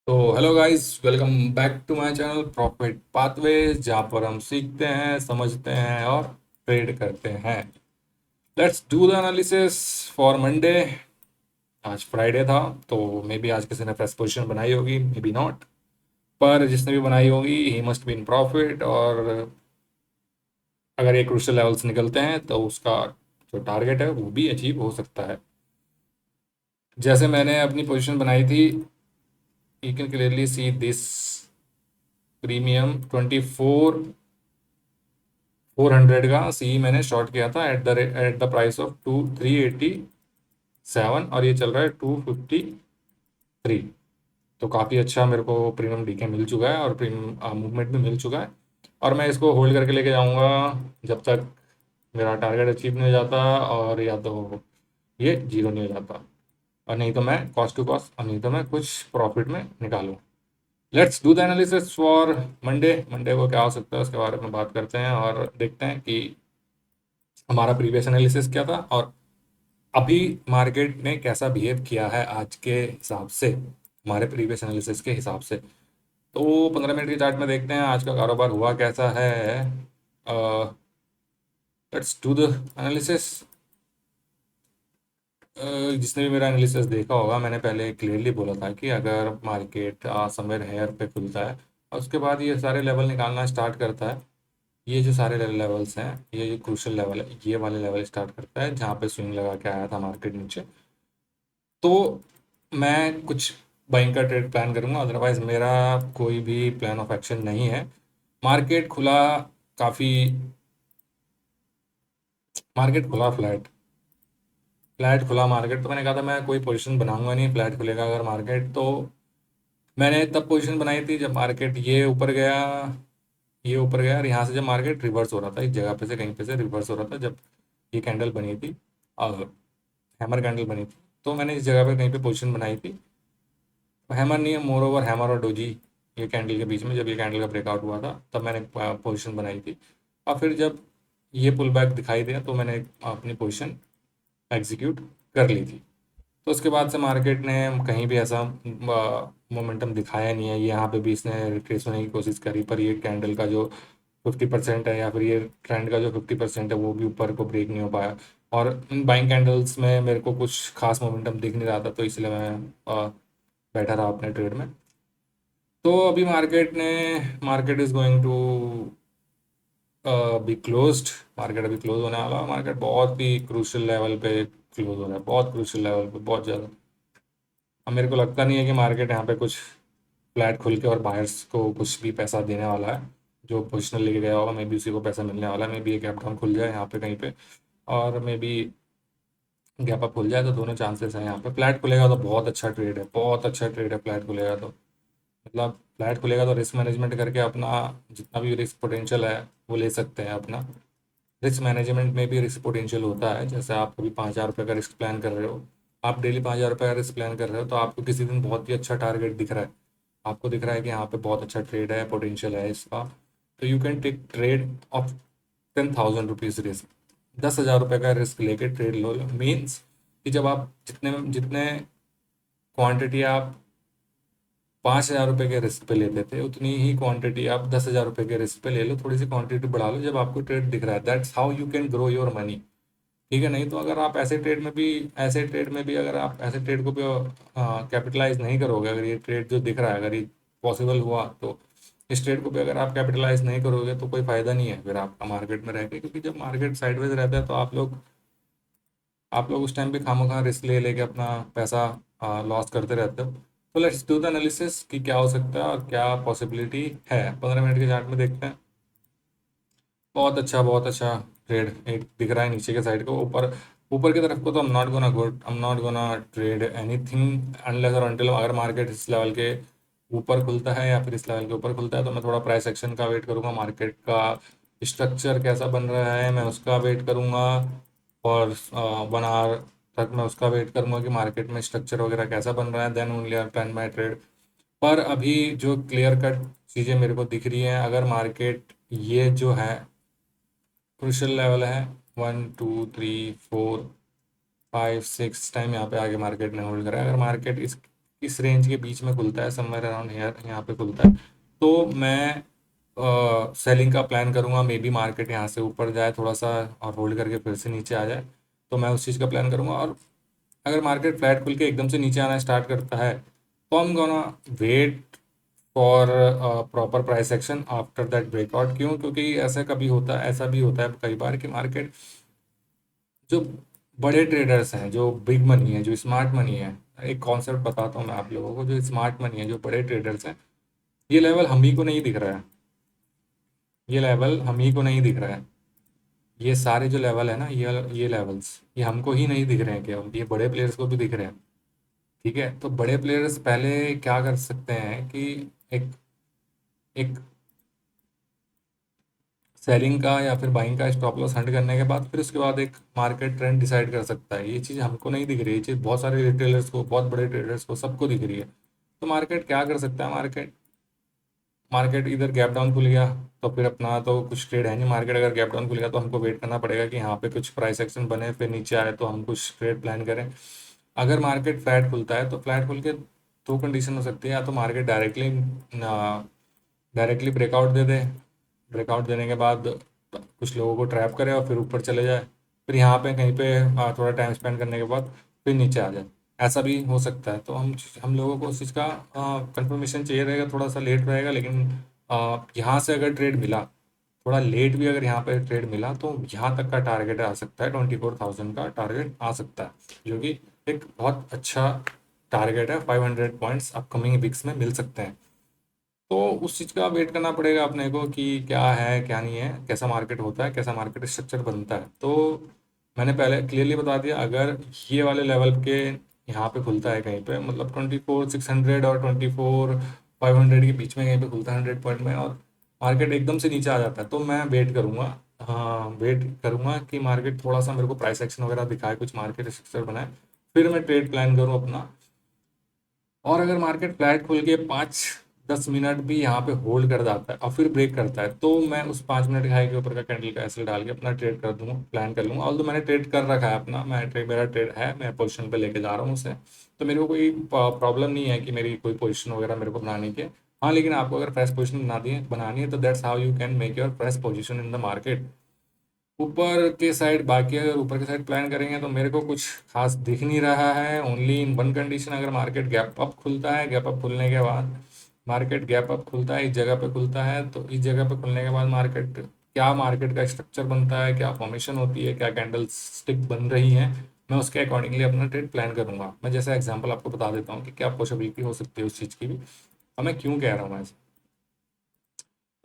तो hello guys, welcome back to my channel profit pathways, जहाँ पर हम सीखते हैं, समझते हैं और ट्रेड करते हैं। Let's do the analysis for Monday. आज फ्राइडे था, तो मे बी आज किसी ने फ्रेश पोजीशन बनाई होगी, मे बी नॉट। पर जिसने भी बनाई होगी he must be in profit. और अगर ये क्रूशियल लेवल्स निकलते हैं तो उसका जो टारगेट है वो भी अचीव हो सकता है। जैसे मैंने अपनी पोजीशन बनाई थी, you can clearly see this premium 400 का सी मैंने शॉर्ट किया था एट द प्राइस ऑफ 387, और ये चल रहा है 253। तो काफ़ी अच्छा मेरे को प्रीमियम डीके मिल चुका है और प्रीमियम मूवमेंट भी मिल चुका है। और मैं इसको होल्ड करके लेके जाऊंगा जब तक मेरा टारगेट अचीव नहीं हो जाता, और या तो ये जीरो नहीं हो जाता, और नहीं तो मैं कॉस्ट टू कॉस्ट, और नहीं तो मैं कुछ प्रॉफिट में निकालूँ। Let's do the analysis for Monday. Monday को क्या हो सकता है उसके बारे में बात करते हैं और देखते हैं कि हमारा प्रीवियस एनालिसिस क्या था और अभी मार्केट ने कैसा बिहेव किया है आज के हिसाब से, हमारे प्रीवियस एनालिसिस के हिसाब से। तो 15 मिनट की चार्ट में देखते हैं आज का कारोबार हुआ कैसा है। Let's do the analysis. जिसने भी मेरा एनालिसिस देखा होगा, मैंने पहले क्लियरली बोला था कि अगर मार्केट समवेयर हेयर पे खुलता है और उसके बाद ये सारे लेवल निकालना स्टार्ट करता है, ये जो सारे लेवल्स हैं, ये जो क्रूशल लेवल है, ये वाले लेवल स्टार्ट करता है जहाँ पे स्विंग लगा के आया था मार्केट नीचे, तो मैं कुछ बाइंग का ट्रेड प्लान करूंगा। अदरवाइज मेरा कोई भी प्लान ऑफ एक्शन नहीं है। मार्केट खुला काफ़ी, मार्केट खुला फ्लैट, फ्लैट खुला मार्केट, तो मैंने कहा था मैं कोई पोजीशन बनाऊंगा नहीं, फ्लैट खुलेगा अगर मार्केट तो। मैंने तब पोजीशन बनाई थी जब मार्केट ये ऊपर गया, ये ऊपर गया, और यहाँ से जब मार्केट रिवर्स हो रहा था, इस जगह पे से कहीं पे से रिवर्स हो रहा था, जब ये कैंडल बनी थी, हैमर कैंडल बनी थी, तो मैंने इस जगह पे कहीं पे पोजीशन बनाई थी। हैमर नहीं है, मोर ओवर हैमर और डोजी, ये कैंडल के बीच में जब ये कैंडल का ब्रेकआउट हुआ था तब मैंने पोजीशन बनाई थी। और फिर जब ये पुल बैक दिखाई दिया तो मैंने अपनी पोजीशन एग्जीक्यूट कर ली थी। तो उसके बाद से मार्केट ने कहीं भी ऐसा मोमेंटम दिखाया नहीं है। यहाँ पे भी इसने रिट्रेस होने की कोशिश करी, पर ये कैंडल का जो 50% है, या फिर ये ट्रेंड का जो 50% है, वो भी ऊपर को ब्रेक नहीं हो पाया। और इन बाइंग कैंडल्स में मेरे को कुछ खास मोमेंटम दिख नहीं रहा था, तो इसलिए मैं बैठा रहा अपने ट्रेड में। तो अभी market is going to be closed. Market अभी क्लोज होने वाला है। मार्केट बहुत ही क्रूशियल लेवल पे क्लोज हो रहा है, बहुत क्रूशियल लेवल पे, बहुत ज़्यादा। अब मेरे को लगता नहीं है कि मार्केट यहाँ पे कुछ फ्लैट खुल के और बायर्स को कुछ भी पैसा देने वाला है। जो पोजिशनल लेके गया होगा, मे बी उसी को पैसा मिलने वाला है। मे बी एक गैप डाउन खुल जाए यहाँ पे कहीं पे, और मे बी गैप अप खुल जाए, तो दोनों चांसेस हैं यहाँ पे। फ्लैट खुलेगा तो बहुत अच्छा ट्रेड है, बहुत अच्छा ट्रेड है फ्लैट खुलेगा तो। मतलब फ्लैट खुलेगा तो रिस्क मैनेजमेंट करके अपना जितना भी रिस्क पोटेंशियल है वो ले सकते हैं अपना। रिस्क मैनेजमेंट में भी रिस्क पोटेंशियल होता है। जैसे आप कभी 5,000 रुपये का रिस्क प्लान कर रहे हो, आप डेली 5,000 रुपये का रिस्क प्लान कर रहे हो, तो आपको किसी दिन बहुत ही अच्छा टारगेट दिख रहा है, आपको दिख रहा है कि यहाँ पे बहुत अच्छा ट्रेड है, पोटेंशियल है इसका, तो you can take trade of 10,000 rupees risk. 10,000 रुपये का रिस्क लेके ट्रेड लो। मीन्स कि जब आप जितने जितने क्वांटिटी आप 5,000 रुपये के रिस्क पे लेते थे, उतनी ही क्वांटिटी आप 10,000 रुपये के रिस्क पे ले लो। थोड़ी सी क्वांटिटी बढ़ा लो जब आपको ट्रेड दिख रहा है। That's how you can grow your money. ठीक है, नहीं तो अगर आप ऐसे ट्रेड में भी अगर आप ऐसे ट्रेड को भी कैपिटलाइज नहीं करोगे, अगर ये ट्रेड जो दिख रहा है अगर ये पॉसिबल हुआ, तो इस ट्रेड को भी अगर आप कैपिटलाइज नहीं करोगे तो कोई फ़ायदा नहीं है फिर आपका मार्केट में रह के। क्योंकि जब मार्केट साइडवेज रहता है तो आप लोग उस टाइम पे खामखा रिस्क ले लेके अपना पैसा लॉस करते रहते हो। तो लेट्स डू द एनालिसिस कि क्या हो सकता है और क्या पॉसिबिलिटी है। 15 मिनट के चार्ट में देखते हैं। बहुत अच्छा ट्रेड एक दिख रहा है नीचे के साइड को। ऊपर ऊपर की तरफ को तो I am not gonna trade anything unless और अनटिल अगर मार्केट इस लेवल के ऊपर खुलता है या फिर इस लेवल के ऊपर खुलता है, तो मैं थोड़ा प्राइस एक्शन का वेट करूंगा। मार्केट का स्ट्रक्चर कैसा बन रहा है मैं उसका वेट करूंगा, और 1 आवर तक मैं उसका वेट करूंगा कि मार्केट में स्ट्रक्चर वगैरह कैसा बन रहा है, then only I plan my trade. पर अभी जो क्लियर कट चीज़ें मेरे को दिख रही हैं, अगर मार्केट ये जो है क्रूशियल लेवल है, 1 2 3 4 5 6 टाइम यहाँ पे आगे मार्केट ने होल्ड करा है। अगर मार्केट इस रेंज के बीच में खुलता है, समवेयर अराउंड यहाँ पे खुलता है, तो मैं सेलिंग का प्लान करूँगा। मे बी मार्केट यहाँ से ऊपर जाए थोड़ा सा और होल्ड करके फिर से नीचे आ जाए, तो मैं उस चीज़ का प्लान करूँगा। और अगर मार्केट फ्लैट खुल के एकदम से नीचे आना स्टार्ट करता है, तो हम gonna wait for proper price action after that breakout. क्यों? क्योंकि ऐसा कभी होता है, ऐसा भी होता है कई बार कि मार्केट, जो बड़े ट्रेडर्स हैं, जो बिग मनी है, जो स्मार्ट मनी है, एक कॉन्सेप्ट बताता हूँ मैं आप लोगों को। जो स्मार्ट मनी है, जो बड़े ट्रेडर्स हैं, ये लेवल हम ही को नहीं दिख रहा है, ये लेवल हम ही को नहीं दिख रहा है। ये सारे जो लेवल है ना, ये लेवल्स, ये हमको ही नहीं दिख रहे हैं केवल, ये बड़े प्लेयर्स को भी दिख रहे हैं। ठीक है, तो बड़े प्लेयर्स पहले क्या कर सकते हैं कि एक एक सेलिंग का या फिर बाइंग का स्टॉप लॉस हंट करने के बाद फिर उसके बाद एक मार्केट ट्रेंड डिसाइड कर सकता है। ये चीज़ हमको नहीं दिख रही है, ये चीज़ बहुत सारे रिटेलर्स को, बहुत बड़े ट्रेडर्स को, सबको दिख रही है। तो मार्केट क्या कर सकता है? मार्केट मार्केट इधर गैप डाउन खुल गया तो फिर अपना तो कुछ ट्रेड है नहीं। मार्केट अगर गैप डाउन खुल गया तो हमको वेट करना पड़ेगा कि यहाँ पे कुछ प्राइस एक्शन बने, फिर नीचे आए तो हम कुछ ट्रेड प्लान करें। अगर मार्केट फ्लैट खुलता है तो फ्लैट खुल के दो कंडीशन हो सकती है, या तो मार्केट डायरेक्टली ब्रेकआउट दे दे, ब्रेकआउट देने के बाद कुछ लोगों को ट्रैप करे और फिर ऊपर चले जाए, फिर यहाँ पे कहीं पे थोड़ा टाइम स्पेंड करने के बाद फिर नीचे आ जाए। ऐसा भी हो सकता है। तो हम लोगों को उस चीज़ का कंफर्मेशन चाहिए रहेगा, थोड़ा सा लेट रहेगा, लेकिन यहाँ से अगर ट्रेड मिला, थोड़ा लेट भी अगर यहाँ पे ट्रेड मिला, तो यहाँ तक का टारगेट आ सकता है, 24,000 का टारगेट आ सकता है, जो कि एक बहुत अच्छा टारगेट है। 500 पॉइंट्स अपकमिंग वीक्स में मिल सकते हैं। तो उस चीज़ का वेट करना पड़ेगा अपने को कि क्या है क्या नहीं है, कैसा मार्केट होता है, कैसा मार्केट स्ट्रक्चर बनता है। तो मैंने पहले क्लियरली बता दिया, अगर ये वाले लेवल के यहाँ पे खुलता है कहीं पे, मतलब 24,600 और 24,500 के बीच में कहीं पे खुलता है 100 पॉइंट में, और मार्केट एकदम से नीचे आ जाता है, तो मैं वेट करूँगा। हाँ, वेट करूँगा कि मार्केट थोड़ा सा मेरे को प्राइस एक्शन वगैरह दिखाए, कुछ मार्केट स्ट्रक्चर बनाए, फिर मैं ट्रेड प्लान करूँ अपना। और अगर मार्केट फ्लैट खुल के 5-10 मिनट भी यहाँ पे होल्ड कर जाता है और फिर ब्रेक करता है, तो मैं उस 5 मिनट के हाई के ऊपर का कैंडल का एसएल डाल के अपना ट्रेड कर दूंगा, प्लान कर लूंगा। ऑल्दो मैंने ट्रेड कर रखा है अपना, मेरा ट्रेड है, मैं पोजीशन पे लेके जा रहा हूँ उसे। तो मेरे को कोई प्रॉब्लम नहीं है कि मेरी कोई पोजीशन वगैरह मेरे को बनाने की है। हाँ, लेकिन आपको अगर फ्रेश पोजीशन बनानी है तो that's how you can make your fresh position in the market. ऊपर के साइड, बाकी अगर ऊपर के साइड प्लान करेंगे तो मेरे को कुछ खास दिख नहीं रहा है। ओनली इन वन कंडीशन, अगर मार्केट गैप अप खुलता है, गैप अप खुलने के बाद मार्केट गैप अप खुलता है, इस जगह पे खुलता है, तो इस जगह पे खुलने के बाद मार्केट, क्या मार्केट का स्ट्रक्चर बनता है, क्या फॉर्मेशन होती है, क्या कैंडल स्टिक बन रही है, मैं उसके अकॉर्डिंगली अपना ट्रेड प्लान करूंगा। मैं जैसे एग्जांपल आपको बता देता हूँ कि क्या पॉसिबिलिटी हो सकती है उस चीज़ की भी, और मैं क्यों कह रहा हूँ ऐसा।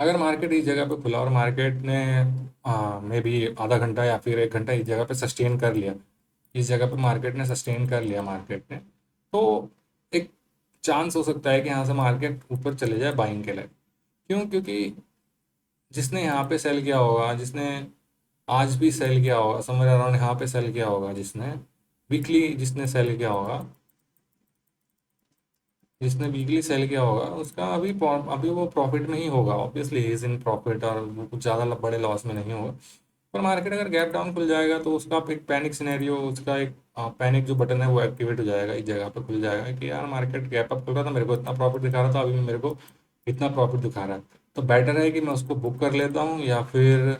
अगर मार्केट इस जगह पे खुला और मार्केट ने मे बी आधा घंटा या फिर 1 घंटा इस जगह पे सस्टेन कर लिया, इस जगह पे मार्केट ने सस्टेन कर लिया, मार्केट ने, तो एक चांस हो सकता है कि यहाँ से मार्केट ऊपर चले जाए बाइंग के लिए। क्यों? क्योंकि जिसने यहाँ पे सेल किया होगा, जिसने आज भी सेल किया होगा, समवेयर अराउंड यहाँ पे सेल किया होगा, जिसने वीकली जिसने सेल किया होगा, जिसने वीकली सेल किया होगा, उसका अभी वो प्रॉफिट में ही होगा, obviously he is in profit, और वो कुछ ज़्यादा बड़े लॉस में नहीं होगा। पर मार्केट अगर गैप डाउन खुल जाएगा तो उसका एक पैनिक सिनेरियो, उसका एक पैनिक जो बटन है वो एक्टिवेट हो जाएगा, इस जगह पे खुल जाएगा कि यार मार्केट गैप अप खुल रहा था, मेरे को इतना प्रॉफिट दिखा रहा था, अभी मेरे को इतना प्रॉफिट दिखा रहा है, तो बेटर है कि मैं उसको बुक कर लेता हूँ या फिर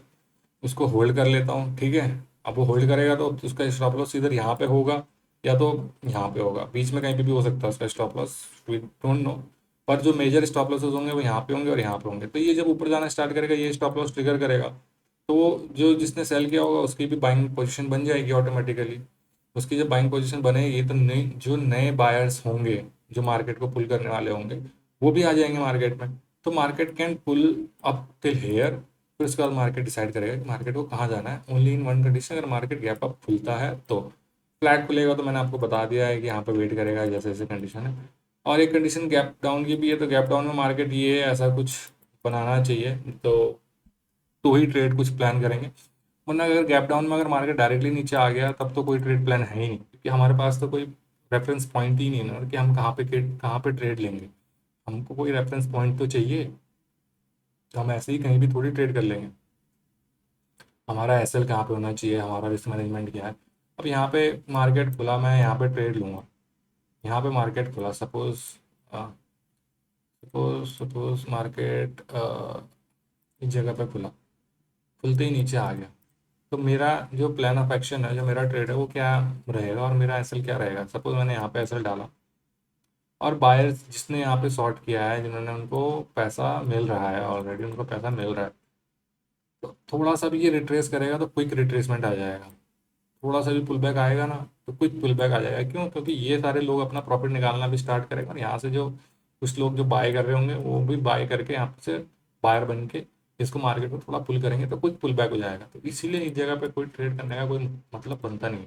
उसको होल्ड कर लेता हूँ। ठीक है, अब वो होल्ड करेगा तो उसका स्टॉप लॉस इधर यहाँ पे होगा या तो यहाँ पे होगा, बीच में कहीं पे भी हो सकता है उसका stop loss, we don't know. पर जो मेजर स्टॉप लॉसेस होंगे वो यहाँ पे होंगे और यहाँ पे होंगे, तो ये जब ऊपर जाना स्टार्ट करेगा, ये स्टॉप लॉस ट्रिगर करेगा, तो वो जो जिसने सेल किया होगा उसकी भी बाइंग पोजीशन बन जाएगी ऑटोमेटिकली। उसकी जब बाइंग पोजीशन बनेगी तो नई जो नए बायर्स होंगे, जो मार्केट को पुल करने वाले होंगे, वो भी आ जाएंगे मार्केट में। तो market can pull up till here, फिर उसके बाद मार्केट डिसाइड करेगा कि मार्केट को कहाँ जाना है। ओनली इन वन कंडीशन, अगर मार्केट गैप अप खुलता है तो। फ्लैट खुलेगा तो मैंने आपको बता दिया है कि यहाँ पे वेट करेगा, जैसे जैसे कंडीशन है। और एक कंडीशन गैप डाउन की भी है, तो गैप डाउन में मार्केट ये ऐसा कुछ बनाना चाहिए, तो ही ट्रेड कुछ प्लान करेंगे। वरना अगर गैप डाउन में अगर मार्केट डायरेक्टली नीचे आ गया तब तो कोई ट्रेड प्लान है ही नहीं, क्योंकि हमारे पास तो कोई रेफरेंस पॉइंट ही नहीं है ना कि हम कहाँ पे ट्रेड लेंगे। हमको कोई रेफरेंस पॉइंट तो चाहिए, तो हम ऐसे ही कहीं भी थोड़ी ट्रेड कर लेंगे। हमारा एसएल कहाँ पे होना चाहिए, हमारा रिस्क मैनेजमेंट क्या है। अब यहाँ पे मार्केट खुला, मैं यहाँ पे ट्रेड लूँगा, यहाँ पे मार्केट खुला, सपोज सपोज सपोज मार्केट इस जगह पे खुला, खुलते ही नीचे आ गया, तो मेरा जो प्लान ऑफ एक्शन है, जो मेरा ट्रेड है, वो क्या रहेगा और मेरा एसएल क्या रहेगा। सपोज मैंने यहाँ पे एसएल डाला और बायर्स जिसने यहाँ पे शॉर्ट किया है, जिन्होंने, उनको पैसा मिल रहा है ऑलरेडी, उनको पैसा मिल रहा है, तो थोड़ा सा भी ये रिट्रेस करेगा तो क्विक रिट्रेसमेंट आ जाएगा। थोड़ा सा भी पुल बैक आएगा ना तो क्विक पुल बैक आ जाएगा। क्यों? क्योंकि ये सारे लोग अपना प्रॉफिट निकालना भी स्टार्ट करेंगे और यहाँ से जो कुछ लोग जो बाय कर रहे होंगे वो भी बाय करके यहाँ से बायर बन के इसको मार्केट में थोड़ा पुल करेंगे, तो क्विक पुल बैक हो जाएगा। तो इसीलिए इस जगह पे कोई ट्रेड करने का कोई मतलब बनता नहीं।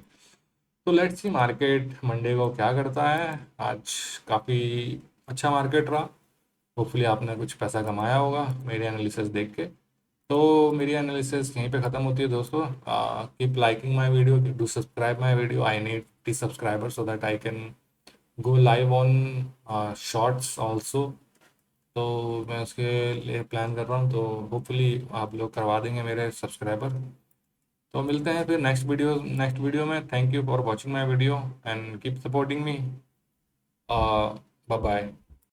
तो लेट्स सी मार्केट मंडे को क्या करता है। आज काफ़ी अच्छा मार्केट रहा। होपफुली आपने कुछ पैसा कमाया होगा मेरे एनालिसिस देख के। तो मेरी एनालिसिस यहीं पे ख़त्म होती है दोस्तों। Keep liking my video, do subscribe my video. I need 30 subscribers so that I can go live on shorts also. तो मैं उसके लिए प्लान कर रहा हूँ, तो होपफुली आप लोग करवा देंगे मेरे सब्सक्राइबर। तो मिलते हैं फिर नेक्स्ट वीडियो में। Thank you for watching my video and keep supporting me. Bye bye.